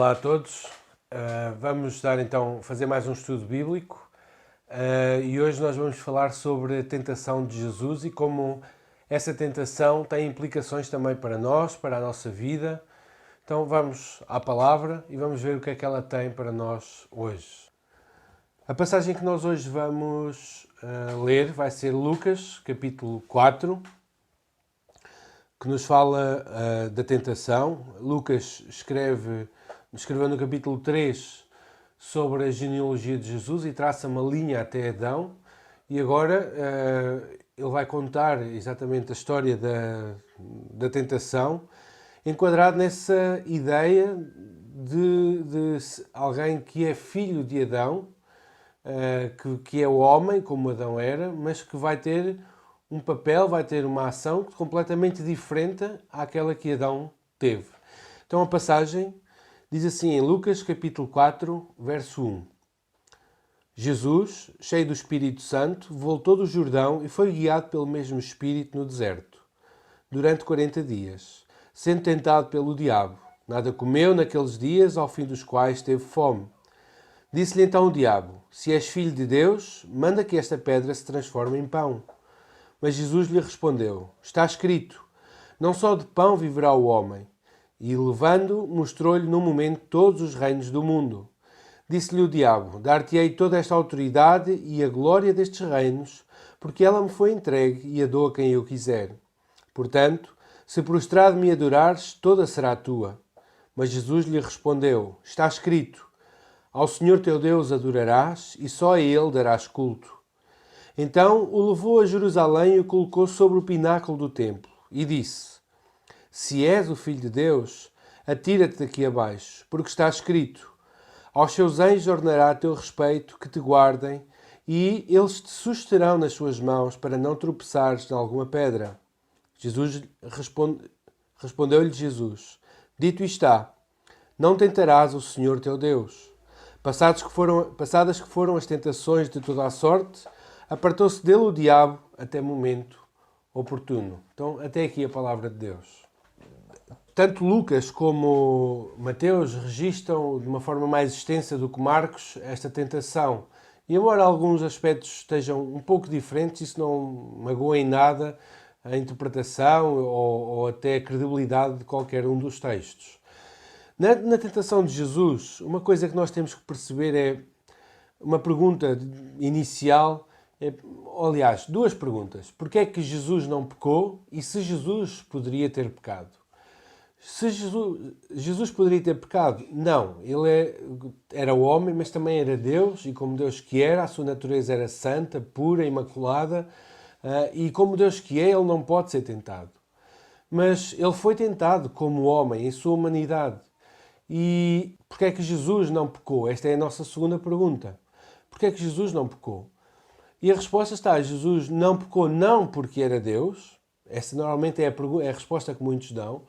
Olá a todos. Vamos fazer mais um estudo bíblico e hoje nós vamos falar sobre a tentação de Jesus e como essa tentação tem implicações também para nós, para a nossa vida. Então vamos à palavra e vamos ver o que é que ela tem para nós hoje. A passagem que nós hoje vamos ler vai ser Lucas, capítulo 4, que nos fala da tentação. Lucas escreveu no capítulo 3 sobre a genealogia de Jesus e traça uma linha até Adão. E agora ele vai contar exatamente a história da tentação, enquadrado nessa ideia de alguém que é filho de Adão, que é o homem, como Adão era, mas que vai ter um papel, vai ter uma ação completamente diferente àquela que Adão teve. Então a passagem diz assim em Lucas capítulo 4, verso 1. Jesus, cheio do Espírito Santo, voltou do Jordão e foi guiado pelo mesmo Espírito no deserto, durante 40 dias, sendo tentado pelo diabo. Nada comeu naqueles dias, ao fim dos quais teve fome. Disse-lhe então o diabo: se és filho de Deus, manda que esta pedra se transforme em pão. Mas Jesus lhe respondeu: está escrito, não só de pão viverá o homem. E levando, mostrou-lhe num momento todos os reinos do mundo. Disse-lhe o diabo: dar-te-ei toda esta autoridade e a glória destes reinos, porque ela me foi entregue e a dou a quem eu quiser. Portanto, se prostrado me adorares, toda será tua. Mas Jesus lhe respondeu: está escrito, ao Senhor teu Deus adorarás e só a Ele darás culto. Então o levou a Jerusalém e o colocou sobre o pináculo do templo e disse: se és o Filho de Deus, atira-te daqui abaixo, porque está escrito: aos seus anjos ordenará a teu respeito que te guardem, e eles te susterão nas suas mãos para não tropeçares em alguma pedra. Respondeu-lhe Jesus: dito está, não tentarás o Senhor teu Deus. Passadas que foram as tentações de toda a sorte, apartou-se dele o diabo até momento oportuno. Então, até aqui a palavra de Deus. Tanto Lucas como Mateus registram de uma forma mais extensa do que Marcos esta tentação. E embora alguns aspectos estejam um pouco diferentes, isso não magoa em nada a interpretação ou até a credibilidade de qualquer um dos textos. Na tentação de Jesus, uma coisa que nós temos que perceber é uma pergunta inicial. Aliás, duas perguntas. Porquê é que Jesus não pecou e se Jesus poderia ter pecado? Se Jesus poderia ter pecado? Não. Ele era homem, mas também era Deus, e como Deus que era, a sua natureza era santa, pura, imaculada, e como Deus que é, ele não pode ser tentado. Mas ele foi tentado como homem, em sua humanidade. E porquê é que Jesus não pecou? Esta é a nossa segunda pergunta. Porquê é que Jesus não pecou? E a resposta está: Jesus não pecou não porque era Deus, essa normalmente é a resposta que muitos dão,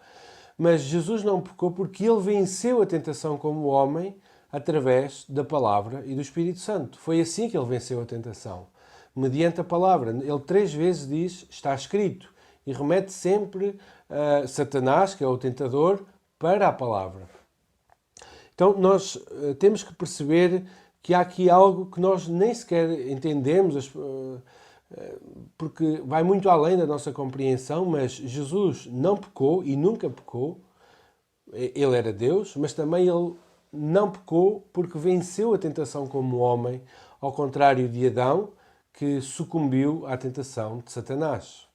mas Jesus não pecou porque ele venceu a tentação como homem através da palavra e do Espírito Santo. Foi assim que ele venceu a tentação, mediante a palavra. Ele 3 vezes diz, está escrito, e remete sempre a Satanás, que é o tentador, para a palavra. Então nós temos que perceber que há aqui algo que nós nem sequer entendemos, porque vai muito além da nossa compreensão, mas Jesus não pecou e nunca pecou. Ele era Deus, mas também ele não pecou porque venceu a tentação como homem, ao contrário de Adão, que sucumbiu à tentação de Satanás.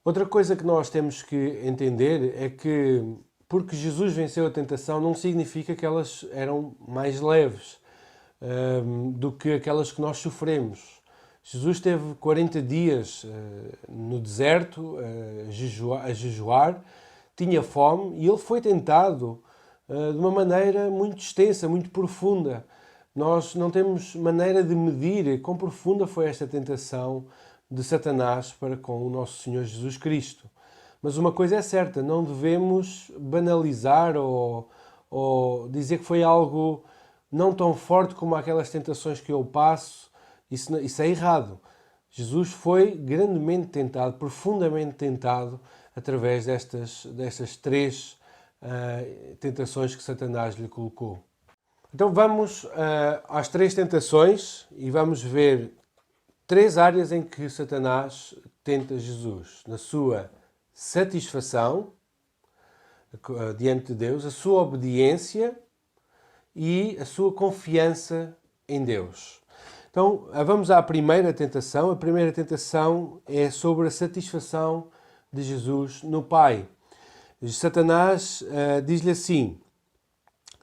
Outra coisa que nós temos que entender é que porque Jesus venceu a tentação não significa que elas eram mais leves do que aquelas que nós sofremos. Jesus teve 40 dias no deserto a jejuar, tinha fome e ele foi tentado de uma maneira muito extensa, muito profunda. Nós não temos maneira de medir quão profunda foi esta tentação de Satanás para com o nosso Senhor Jesus Cristo. Mas uma coisa é certa, não devemos banalizar ou dizer que foi algo não tão forte como aquelas tentações que eu passo. Isso é errado. Jesus foi grandemente tentado, profundamente tentado, através destas 3 tentações que Satanás lhe colocou. Então vamos às 3 tentações e vamos ver 3 áreas em que Satanás tenta Jesus. Na sua satisfação diante de Deus, a sua obediência e a sua confiança em Deus. Então vamos à primeira tentação. A primeira tentação é sobre a satisfação de Jesus no Pai. Satanás diz-lhe assim: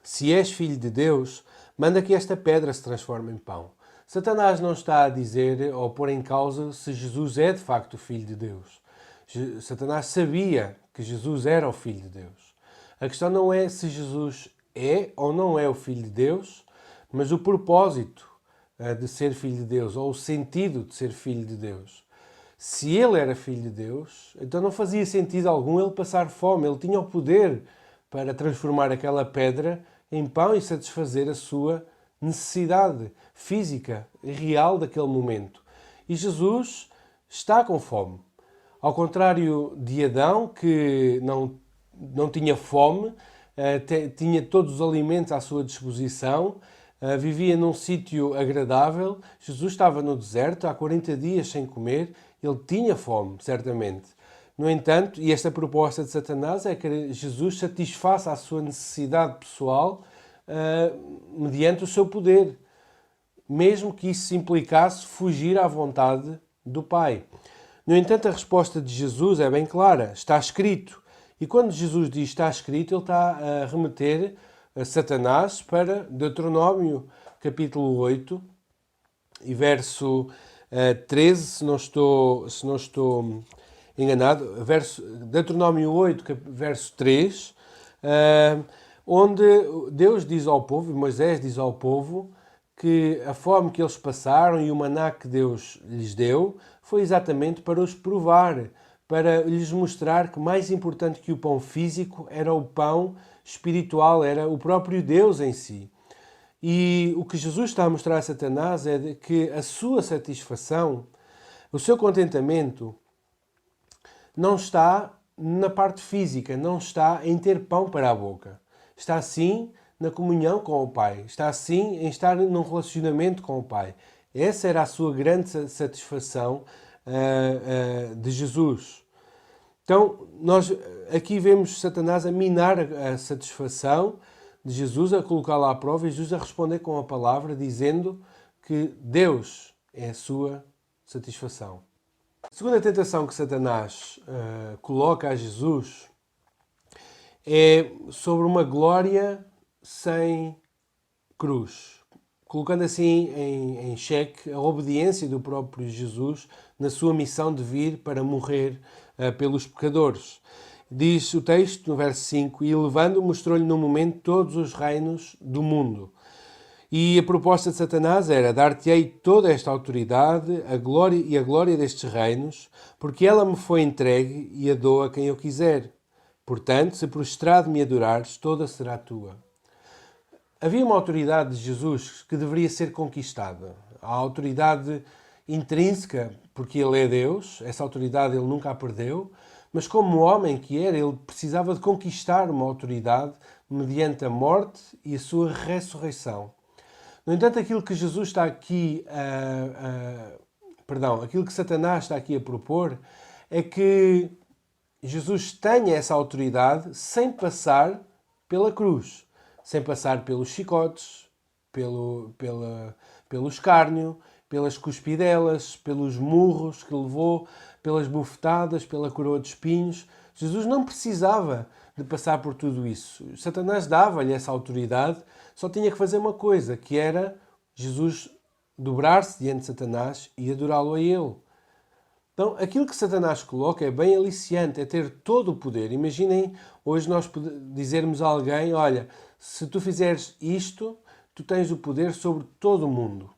se és filho de Deus, manda que esta pedra se transforme em pão. Satanás não está a dizer ou pôr em causa se Jesus é de facto o Filho de Deus. Satanás sabia que Jesus era o Filho de Deus. A questão não é se Jesus é ou não é o Filho de Deus, mas o propósito de ser Filho de Deus, ou o sentido de ser Filho de Deus. Se ele era Filho de Deus, então não fazia sentido algum ele passar fome. Ele tinha o poder para transformar aquela pedra em pão e satisfazer a sua necessidade física e real daquele momento. E Jesus está com fome. Ao contrário de Adão, que não tinha fome, tinha todos os alimentos à sua disposição, vivia num sítio agradável. Jesus estava no deserto há 40 dias sem comer. Ele tinha fome, certamente. No entanto, e esta proposta de Satanás é que Jesus satisfaça a sua necessidade pessoal mediante o seu poder, mesmo que isso implicasse fugir à vontade do Pai. No entanto, a resposta de Jesus é bem clara: está escrito. E quando Jesus diz está escrito, ele está a remeter a Satanás para Deuteronômio, capítulo 8, e verso 13, se não estou enganado, Deuteronômio 8, verso 3, onde Deus diz ao povo, Moisés diz ao povo, que a fome que eles passaram e o maná que Deus lhes deu foi exatamente para os provar, para lhes mostrar que mais importante que o pão físico era o pão espiritual, era o próprio Deus em si. E o que Jesus está a mostrar a Satanás é que a sua satisfação, o seu contentamento, não está na parte física, não está em ter pão para a boca. Está sim na comunhão com o Pai, está sim em estar num relacionamento com o Pai. Essa era a sua grande satisfação de Jesus. Então, nós aqui vemos Satanás a minar a satisfação de Jesus, a colocá-la à prova, e Jesus a responder com a palavra, dizendo que Deus é a sua satisfação. A segunda tentação que Satanás coloca a Jesus é sobre uma glória sem cruz, colocando assim em xeque a obediência do próprio Jesus na sua missão de vir para morrer pelos pecadores. Diz o texto, no verso 5, e levando, mostrou-lhe no momento todos os reinos do mundo. E a proposta de Satanás era: dar-te-ei toda esta autoridade, a glória destes reinos, porque ela me foi entregue e a dou a quem eu quiser. Portanto, se prostrado me adorares, toda será tua. Havia uma autoridade de Jesus que deveria ser conquistada. A autoridade intrínseca, porque ele é Deus, essa autoridade ele nunca a perdeu, mas como homem que era, ele precisava de conquistar uma autoridade mediante a morte e a sua ressurreição. No entanto, aquilo que Jesus está aqui aquilo que Satanás está aqui a propor é que Jesus tenha essa autoridade sem passar pela cruz, sem passar pelos chicotes, pelo escárnio, pelas cuspidelas, pelos murros que levou, pelas bufetadas, pela coroa de espinhos. Jesus não precisava de passar por tudo isso. Satanás dava-lhe essa autoridade, só tinha que fazer uma coisa, que era Jesus dobrar-se diante de Satanás e adorá-lo a ele. Então, aquilo que Satanás coloca é bem aliciante, é ter todo o poder. Imaginem hoje nós dizermos a alguém: olha, se tu fizeres isto, tu tens o poder sobre todo o mundo.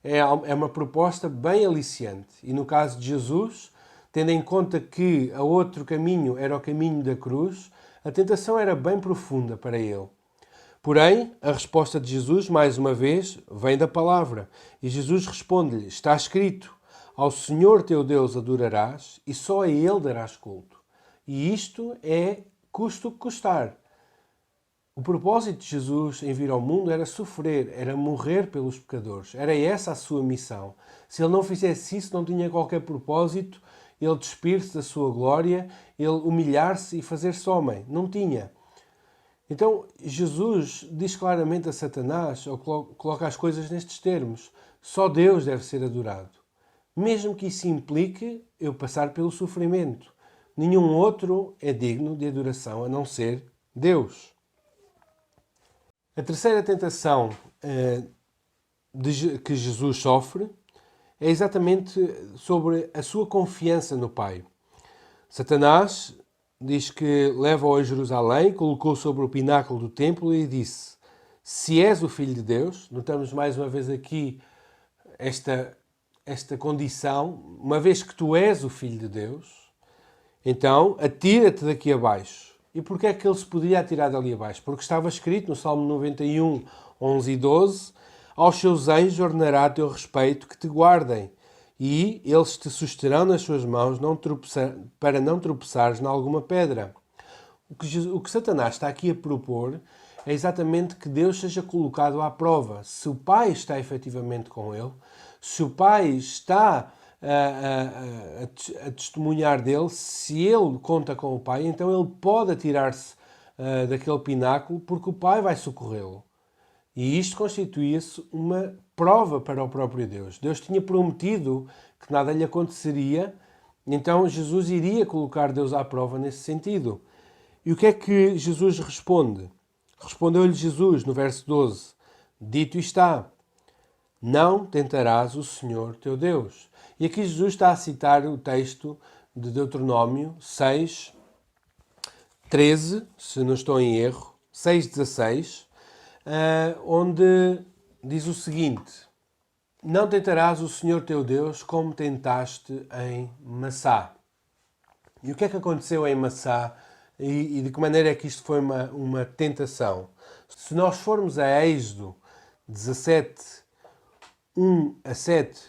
É uma proposta bem aliciante. E no caso de Jesus, tendo em conta que o outro caminho era o caminho da cruz, a tentação era bem profunda para ele. Porém, a resposta de Jesus, mais uma vez, vem da palavra. E Jesus responde-lhe: está escrito, ao Senhor teu Deus adorarás e só a Ele darás culto. E isto é custo que custar. O propósito de Jesus em vir ao mundo era sofrer, era morrer pelos pecadores. Era essa a sua missão. Se ele não fizesse isso, não tinha qualquer propósito ele despir-se da sua glória, ele humilhar-se e fazer-se homem. Não tinha. Então, Jesus diz claramente a Satanás, ou coloca as coisas nestes termos, só Deus deve ser adorado. Mesmo que isso implique eu passar pelo sofrimento. Nenhum outro é digno de adoração a não ser Deus. A terceira tentação que Jesus sofre é exatamente sobre a sua confiança no Pai. Satanás diz que leva-o a Jerusalém, colocou sobre o pináculo do templo e disse: se és o Filho de Deus, notamos mais uma vez aqui esta condição, uma vez que tu és o Filho de Deus, então atira-te daqui abaixo. E porquê é que ele se podia atirar dali abaixo? Porque estava escrito no Salmo 91, 11 e 12, aos seus anjos ordenará a teu respeito que te guardem, e eles te susterão nas suas mãos para não tropeçares em alguma pedra. O que Satanás está aqui a propor é exatamente que Deus seja colocado à prova. Se o Pai está efetivamente com ele, se o Pai está a testemunhar dele, se ele conta com o Pai, então ele pode atirar-se daquele pináculo porque o Pai vai socorrê-lo. E isto constituía-se uma prova para o próprio Deus. Deus tinha prometido que nada lhe aconteceria, então Jesus iria colocar Deus à prova nesse sentido. E o que é que Jesus responde? Respondeu-lhe Jesus no verso 12: dito está, não tentarás o Senhor teu Deus. E aqui Jesus está a citar o texto de Deuteronômio 6, 13, se não estou em erro, 6,16, onde diz o seguinte: não tentarás o Senhor teu Deus como tentaste em Massá. E o que é que aconteceu em Massá e de que maneira é que isto foi uma tentação? Se nós formos a Êxodo 17, 1 a 7,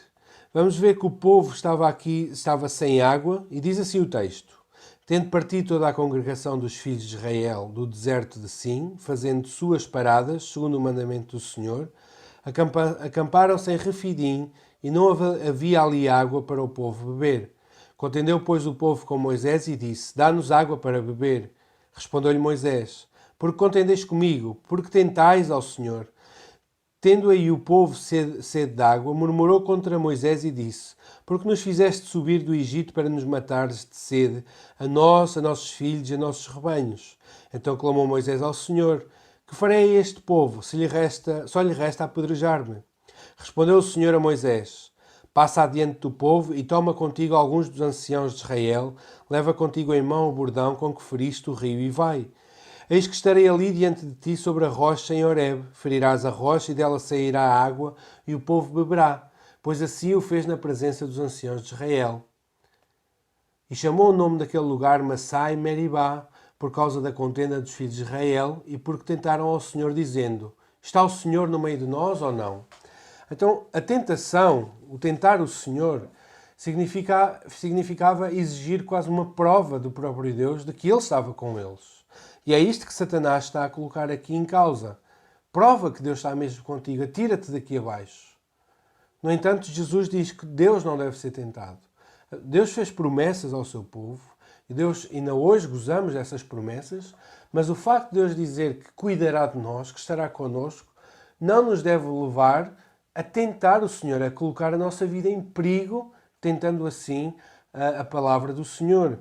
vamos ver que o povo estava sem água, e diz assim o texto: tendo partido toda a congregação dos filhos de Israel do deserto de Sim, fazendo suas paradas, segundo o mandamento do Senhor, acamparam-se em Refidim, e não havia ali água para o povo beber. Contendeu, pois, o povo com Moisés e disse: dá-nos água para beber. Respondeu-lhe Moisés: porque contendeis comigo? Porque tentais ao Senhor? Tendo aí o povo sede de água, murmurou contra Moisés e disse: porque nos fizeste subir do Egito para nos matares de sede, a nós, a nossos filhos e a nossos rebanhos? Então clamou Moisés ao Senhor: que farei a este povo? Só lhe resta apedrejar-me. Respondeu o Senhor a Moisés: passa adiante do povo e toma contigo alguns dos anciãos de Israel, leva contigo em mão o bordão com que feriste o rio e vai. Eis que estarei ali diante de ti sobre a rocha em Horebe. Ferirás a rocha e dela sairá a água e o povo beberá. Pois assim o fez na presença dos anciãos de Israel. E chamou o nome daquele lugar Massá e Meribá, por causa da contenda dos filhos de Israel e porque tentaram ao Senhor dizendo: está o Senhor no meio de nós ou não? Então a tentação, o tentar o Senhor, significava exigir quase uma prova do próprio Deus de que Ele estava com eles. E é isto que Satanás está a colocar aqui em causa. Prova que Deus está mesmo contigo, atira-te daqui abaixo. No entanto, Jesus diz que Deus não deve ser tentado. Deus fez promessas ao seu povo, e Deus ainda hoje gozamos dessas promessas, mas o facto de Deus dizer que cuidará de nós, que estará connosco, não nos deve levar a tentar o Senhor, a colocar a nossa vida em perigo, tentando assim a palavra do Senhor.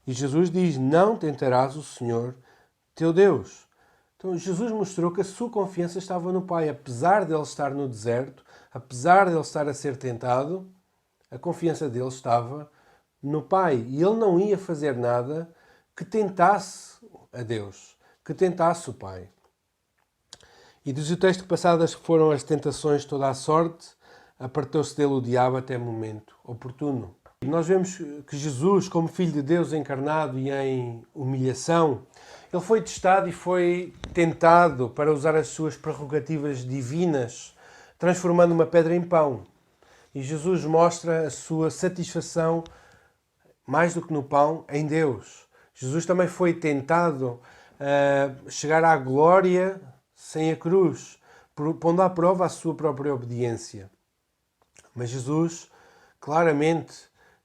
E Jesus diz: não tentarás o Senhor teu Deus. Então Jesus mostrou que a sua confiança estava no Pai. Apesar de ele estar no deserto, apesar de ele estar a ser tentado, a confiança dele estava no Pai. E ele não ia fazer nada que tentasse a Deus, que tentasse o Pai. E diz o texto que passadas foram as tentações de toda a sorte, apartou-se dele o diabo até momento oportuno. E nós vemos que Jesus, como Filho de Deus encarnado e em humilhação, ele foi testado e foi tentado para usar as suas prerrogativas divinas, transformando uma pedra em pão. E Jesus mostra a sua satisfação, mais do que no pão, em Deus. Jesus também foi tentado chegar à glória sem a cruz, pondo à prova a sua própria obediência. Mas Jesus claramente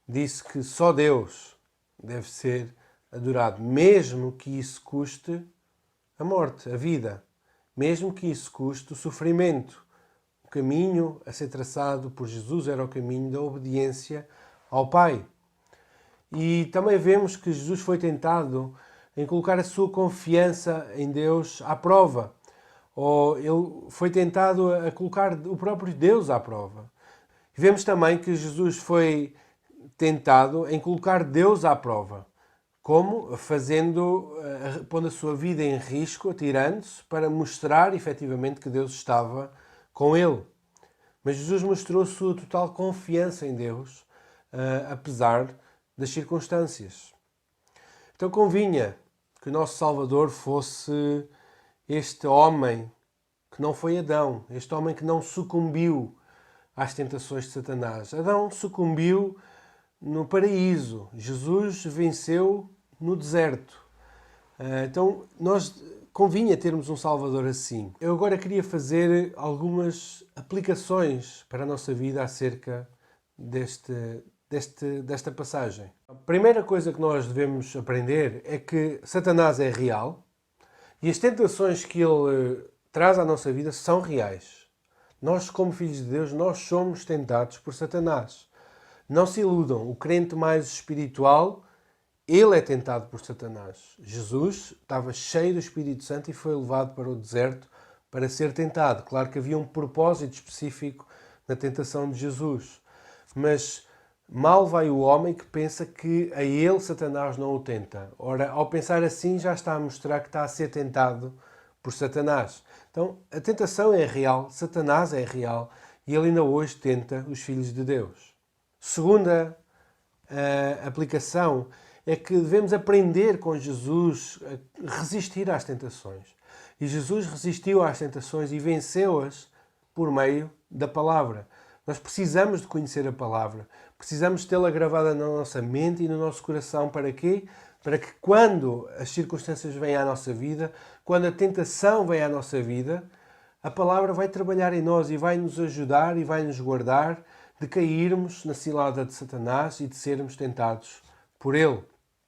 disse que só Deus deve ser adorado, mesmo que isso custe a morte, a vida, mesmo que isso custe o sofrimento. O caminho a ser traçado por Jesus era o caminho da obediência ao Pai. E também vemos que Jesus foi tentado em colocar a sua confiança em Deus à prova. Ou ele foi tentado a colocar o próprio Deus à prova. E vemos também que Jesus foi tentado em colocar Deus à prova. Como? Pondo a sua vida em risco, atirando-se, para mostrar efetivamente que Deus estava com ele. Mas Jesus mostrou a sua total confiança em Deus, apesar das circunstâncias. Então convinha que o nosso Salvador fosse este homem que não foi Adão, este homem que não sucumbiu às tentações de Satanás. Adão sucumbiu no paraíso, Jesus venceu no deserto. Então convinha termos um Salvador assim. Eu agora queria fazer algumas aplicações para a nossa vida acerca desta passagem. A primeira coisa que nós devemos aprender é que Satanás é real e as tentações que ele traz à nossa vida são reais. Nós, como filhos de Deus, nós somos tentados por Satanás. Não se iludam, o crente mais espiritual, ele é tentado por Satanás. Jesus estava cheio do Espírito Santo e foi levado para o deserto para ser tentado. Claro que havia um propósito específico na tentação de Jesus. Mas mal vai o homem que pensa que a ele Satanás não o tenta. Ora, ao pensar assim, já está a mostrar que está a ser tentado por Satanás. Então, a tentação é real, Satanás é real e ele ainda hoje tenta os filhos de Deus. Segunda aplicação é que devemos aprender com Jesus a resistir às tentações. E Jesus resistiu às tentações e venceu-as por meio da palavra. Nós precisamos de conhecer a palavra, precisamos tê-la gravada na nossa mente e no nosso coração. Para quê? Para que quando as circunstâncias vêm à nossa vida, quando a tentação vem à nossa vida, a palavra vai trabalhar em nós e vai nos ajudar e vai nos guardar de cairmos na cilada de Satanás e de sermos tentados por ele.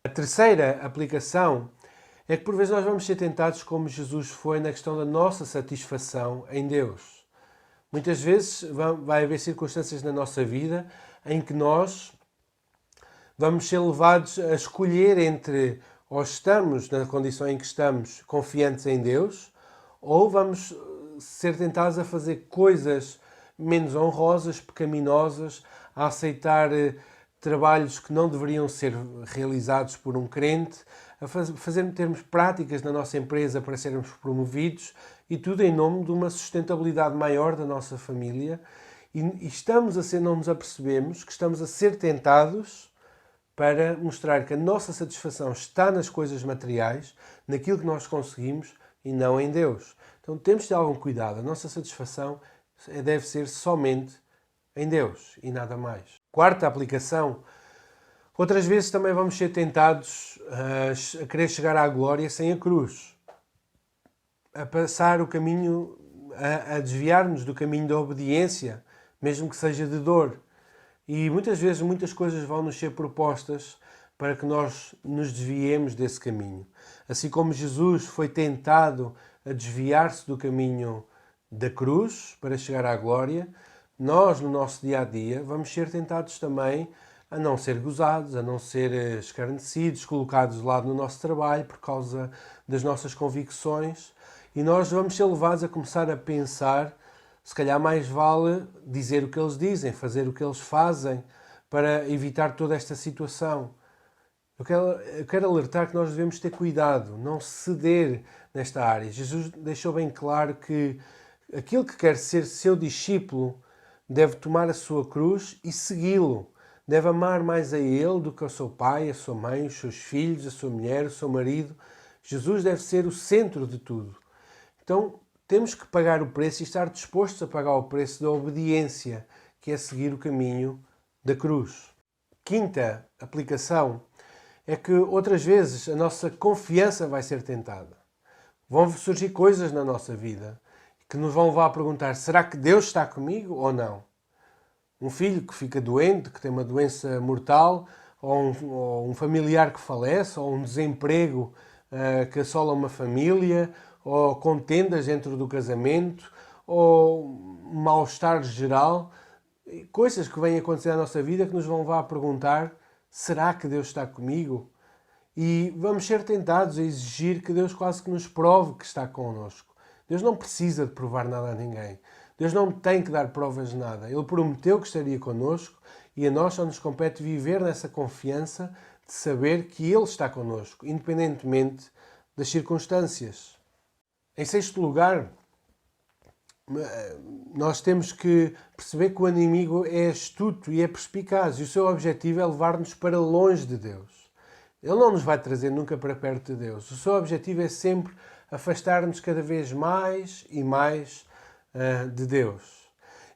A terceira aplicação é que por vezes nós vamos ser tentados como Jesus foi na questão da nossa satisfação em Deus. Muitas vezes vai haver circunstâncias na nossa vida em que nós vamos ser levados a escolher entre ou estamos na condição em que estamos confiantes em Deus ou vamos ser tentados a fazer coisas menos honrosas, pecaminosas, a aceitar trabalhos que não deveriam ser realizados por um crente, a termos práticas na nossa empresa para sermos promovidos e tudo em nome de uma sustentabilidade maior da nossa família. E não nos apercebemos que estamos a ser tentados para mostrar que a nossa satisfação está nas coisas materiais, naquilo que nós conseguimos e não em Deus. Então temos de ter algum cuidado. A nossa satisfação deve ser somente em Deus e nada mais. Quarta aplicação. Outras vezes também vamos ser tentados a querer chegar à glória sem a cruz. A passar o caminho, a desviar-nos do caminho da obediência, mesmo que seja de dor. E muitas vezes muitas coisas vão nos ser propostas para que nós nos desviemos desse caminho. Assim como Jesus foi tentado a desviar-se do caminho da cruz para chegar à glória, nós no nosso dia-a-dia vamos ser tentados também a não ser gozados, a não ser escarnecidos, colocados de lado no nosso trabalho por causa das nossas convicções, e nós vamos ser levados a começar a pensar, se calhar mais vale dizer o que eles dizem, fazer o que eles fazem, para evitar toda esta situação. Eu quero alertar que nós devemos ter cuidado, não ceder nesta área. Jesus deixou bem claro que aquele que quer ser seu discípulo deve tomar a sua cruz e segui-lo. Deve amar mais a ele do que ao seu pai, a sua mãe, os seus filhos, a sua mulher, o seu marido. Jesus deve ser o centro de tudo. Então, temos que pagar o preço e estar dispostos a pagar o preço da obediência, que é seguir o caminho da cruz. Quinta aplicação é que outras vezes a nossa confiança vai ser tentada. Vão surgir coisas na nossa vida que nos vão levar a perguntar: será que Deus está comigo ou não? Um filho que fica doente, que tem uma doença mortal, ou um familiar que falece, ou um desemprego que assola uma família, ou contendas dentro do casamento, ou um mal-estar geral. Coisas que vêm acontecer na nossa vida que nos vão levar a perguntar: será que Deus está comigo? E vamos ser tentados a exigir que Deus quase que nos prove que está connosco. Deus não precisa de provar nada a ninguém. Deus não tem que dar provas de nada. Ele prometeu que estaria connosco e a nós só nos compete viver nessa confiança de saber que Ele está connosco, independentemente das circunstâncias. Em sexto lugar, nós temos que perceber que o inimigo é astuto e é perspicaz e o seu objetivo é levar-nos para longe de Deus. Ele não nos vai trazer nunca para perto de Deus. O seu objetivo é sempre afastar-nos cada vez mais e mais de Deus.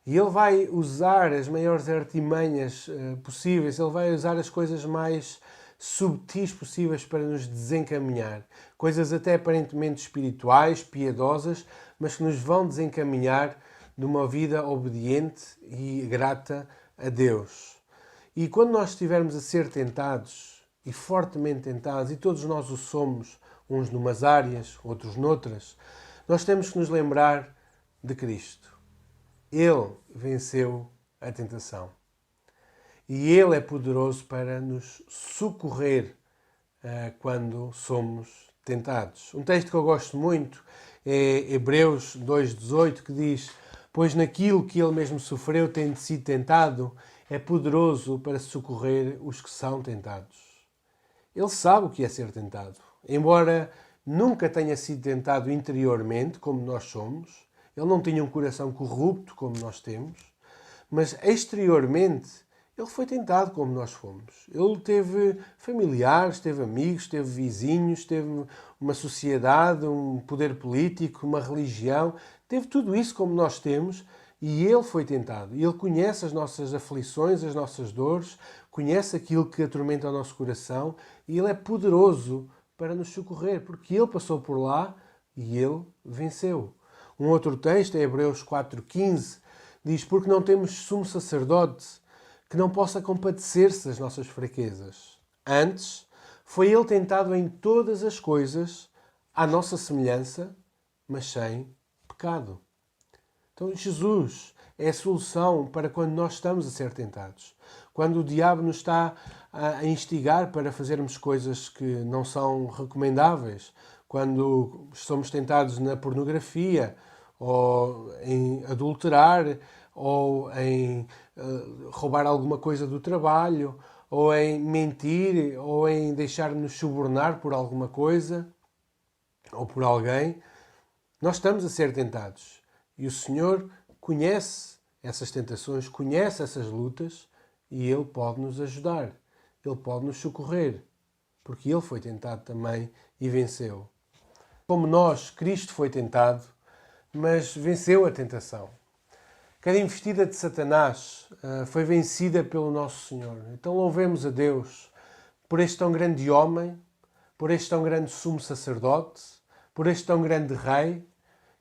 E ele vai usar as maiores artimanhas possíveis, ele vai usar as coisas mais subtis possíveis para nos desencaminhar. Coisas até aparentemente espirituais, piedosas, mas que nos vão desencaminhar de uma vida obediente e grata a Deus. E quando nós estivermos a ser tentados, e fortemente tentados, e todos nós o somos, uns numas áreas, outros noutras, nós temos que nos lembrar de Cristo. Ele venceu a tentação. E Ele é poderoso para nos socorrer quando somos tentados. Um texto que eu gosto muito é Hebreus 2,18, que diz: pois naquilo que Ele mesmo sofreu, tendo sido tentado, é poderoso para socorrer os que são tentados. Ele sabe o que é ser tentado. Embora nunca tenha sido tentado interiormente, como nós somos, ele não tinha um coração corrupto, como nós temos, mas exteriormente ele foi tentado como nós fomos. Ele teve familiares, teve amigos, teve vizinhos, teve uma sociedade, um poder político, uma religião, teve tudo isso como nós temos e ele foi tentado. Ele conhece as nossas aflições, as nossas dores, conhece aquilo que atormenta o nosso coração e ele é poderoso para nos socorrer, porque ele passou por lá e ele venceu. Um outro texto, em Hebreus 4,15, diz: porque não temos sumo sacerdote que não possa compadecer-se das nossas fraquezas. Antes, foi ele tentado em todas as coisas, à nossa semelhança, mas sem pecado. Então, Jesus é a solução para quando nós estamos a ser tentados. Quando o diabo nos está a instigar para fazermos coisas que não são recomendáveis. Quando somos tentados na pornografia, ou em adulterar, ou em roubar alguma coisa do trabalho, ou em mentir, ou em deixar-nos subornar por alguma coisa, ou por alguém, nós estamos a ser tentados. E o Senhor conhece essas tentações, conhece essas lutas e Ele pode nos ajudar. Ele pode nos socorrer, porque Ele foi tentado também e venceu. Como nós, Cristo foi tentado, mas venceu a tentação. Cada investida de Satanás foi vencida pelo nosso Senhor. Então louvemos a Deus por este tão grande homem, por este tão grande sumo sacerdote, por este tão grande Rei,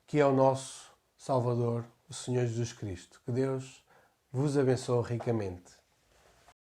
que é o nosso Salvador, o Senhor Jesus Cristo. Que Deus vos abençoe ricamente.